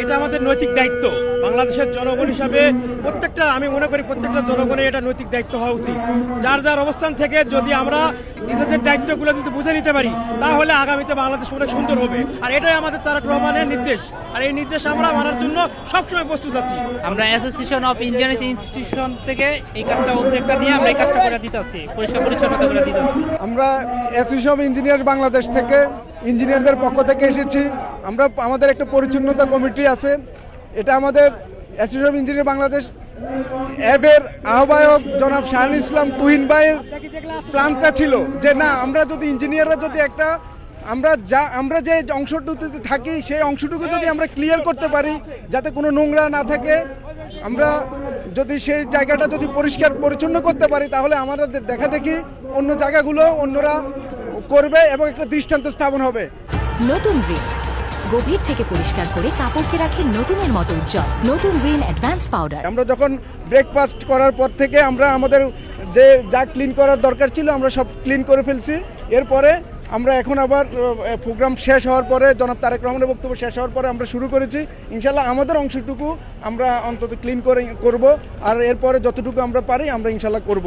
এটা আমাদের নৈতিক দায়িত্ব। বাংলাদেশের জনগণ হিসাবে আমি মনে করি প্রত্যেকটা জনগণের এটা নৈতিক দায়িত্ব হওয়া উচিত। যার যার অবস্থান থেকে যদি আমরা নিজেদের দায়িত্বগুলো যদি বুঝে নিতে পারি, তাহলে আগামীতে বাংলাদেশ অনেক সুন্দর হবে। আর এটাই আমাদের তারেক রহমানের নির্দেশ, আর এই নির্দেশ আমরা মানার জন্য সবসময় প্রস্তুত আছি। আমরা অ্যাসোসিয়েশন অফ ইঞ্জিনিয়ারিং ইনস্টিটিউশন থেকে এই কাজটা উদ্যোগটা নিয়ে আমরা এই কাজটা করে দিতেছি, পরিষ্কার পরিচ্ছন্নতা করে দিতেছি। আমরা অ্যাসোসিয়েশন অফ ইঞ্জিনিয়ার বাংলাদেশ থেকে ইঞ্জিনিয়ারদের পক্ষ থেকে এসেছি। আমাদের একটা পরিচ্ছন্নতা কমিটি আছে। এটা আমাদের অ্যাসোসিয়েশন অফ ইঞ্জিনিয়ার বাংলাদেশ অ্যাবের আহ্বায়ক জনাব শাহানুল ইসলাম তুহিন ভাইয়ের প্ল্যানটা ছিল যে না, আমরা যদি ইঞ্জিনিয়াররা যদি আমরা যে অংশটুকুতে থাকি সেই অংশটুকু যদি আমরা ক্লিয়ার করতে পারি, যাতে কোনো নোংরা না থাকে, আমরা যদি সেই জায়গাটা যদি পরিষ্কার পরিচ্ছন্ন করতে পারি, তাহলে আমাদের দেখা দেখি অন্য জায়গাগুলো অন্যরা করবে এবং একটা দৃষ্টান্ত স্থাপন হবে। নতুন রিন গভীর থেকে পরিষ্কার করে কাপড়কে রাখে নতুনের মতো উজ্জ্বল। নতুন রিন অ্যাডভান্স পাউডার। আমরা যখন ব্রেকফাস্ট করার পর থেকে আমরা আমাদের যে যা ক্লিন করার দরকার ছিল আমরা সব ক্লিন করে ফেলছি। এরপরে আমরা এখন আবার প্রোগ্রাম শেষ হওয়ার পরে, জনাব তারেক রহমানের বক্তব্য শেষ হওয়ার পরে আমরা শুরু করেছি। ইনশাল্লাহ আমাদের অংশটুকু আমরা অন্তত ক্লিন করব, আর এরপরে যতটুকু আমরা পারি আমরা ইনশাল্লাহ করব।